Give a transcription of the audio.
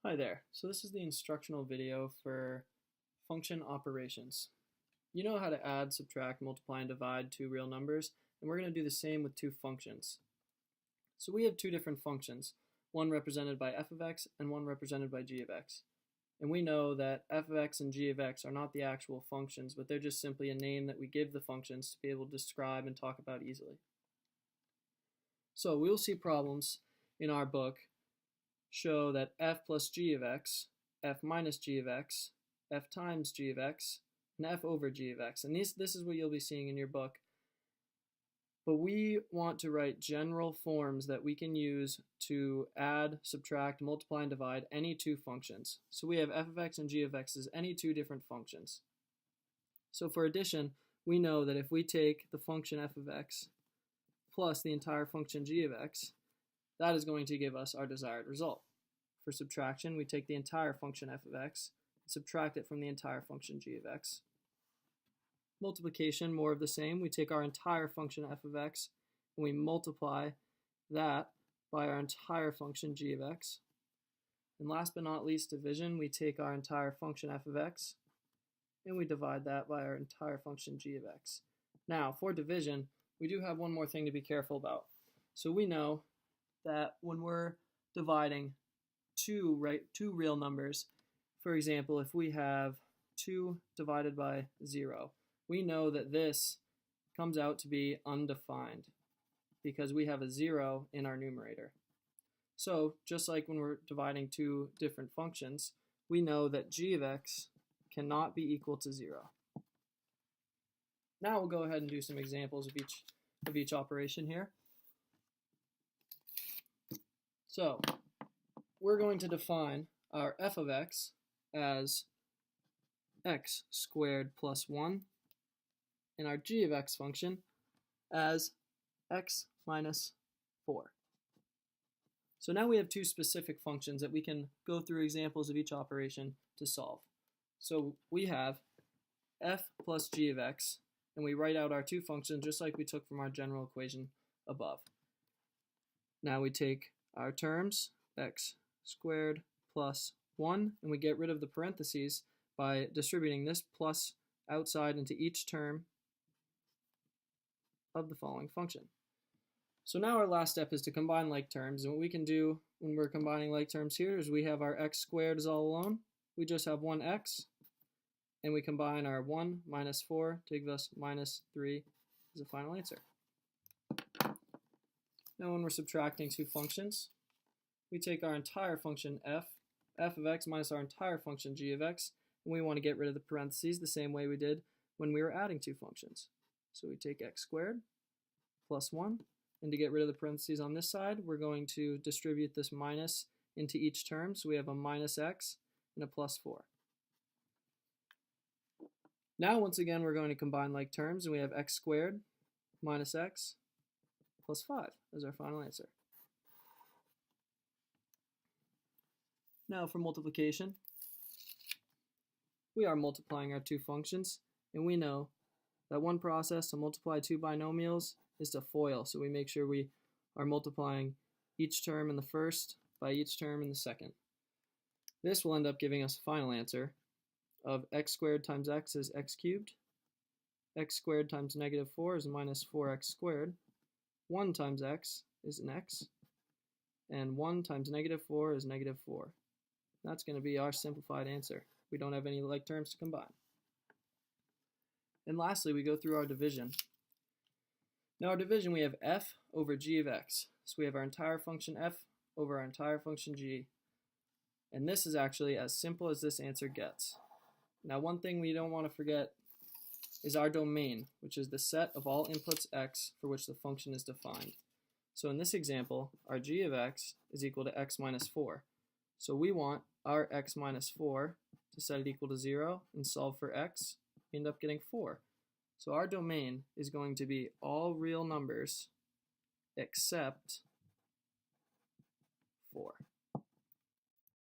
Hi there. So this is the instructional video for function operations. You know how to add, subtract, multiply, and divide two real numbers, and we're going to do the same with two functions. So we have two different functions, one represented by f of x and one represented by g of x. And we know that f of x and g of x are not the actual functions, but they're just simply a name that we give the functions to be able to describe and talk about easily. So we will see problems in our book show that f plus g of x, f minus g of x, f times g of x, and f over g of x. And this is what you'll be seeing in your book. But we want to write general forms that we can use to add, subtract, multiply, and divide any two functions. So we have f of x and g of x as any two different functions. So for addition, we know that if we take the function f of x plus the entire function g of x, that is going to give us our desired result. For subtraction, we take the entire function f of x and subtract it from the entire function g of x. Multiplication, more of the same. We take our entire function f of x and we multiply that by our entire function g of x. And last but not least, division, we take our entire function f of x and we divide that by our entire function g of x. Now, for division, we do have one more thing to be careful about. So we know that when we're dividing two real numbers, for example, if we have 2 divided by 0, we know that this comes out to be undefined because we have a 0 in our numerator. So just like when we're dividing two different functions, we know that g of x cannot be equal to 0. Now we'll go ahead and do some examples of each operation here. So we're going to define our f of x as x squared plus 1 and our g of x function as x minus 4. So now we have two specific functions that we can go through examples of each operation to solve. So we have f plus g of x, and we write out our two functions just like we took from our general equation above. Now we take our terms, x squared plus 1, and we get rid of the parentheses by distributing this plus outside into each term of the following function. So now our last step is to combine like terms, and what we can do when we're combining like terms here is we have our x squared is all alone, we just have one x, and we combine our 1 minus 4 to give us minus 3 as a final answer. Now when we're subtracting two functions, we take our entire function f of x minus our entire function g of x, and we want to get rid of the parentheses the same way we did when we were adding two functions. So we take x squared plus 1, and to get rid of the parentheses on this side, we're going to distribute this minus into each term, so we have a minus x and a plus 4. Now once again we're going to combine like terms, and we have x squared minus x plus 5 as our final answer. Now for multiplication, we are multiplying our two functions, and we know that one process to multiply two binomials is to FOIL, so we make sure we are multiplying each term in the first by each term in the second. This will end up giving us a final answer of x squared times x is x cubed, x squared times negative 4 is minus 4x squared, 1 times x is an x, and 1 times negative 4 is negative 4. That's going to be our simplified answer. We don't have any like terms to combine. And lastly, we go through our division. Now our division, we have f over g of x. So we have our entire function f over our entire function g. And this is actually as simple as this answer gets. Now one thing we don't want to forget is our domain, which is the set of all inputs x for which the function is defined. So in this example, our g of x is equal to x minus 4. So we want our x minus 4 to set it equal to 0 and solve for x. We end up getting 4. So our domain is going to be all real numbers except 4.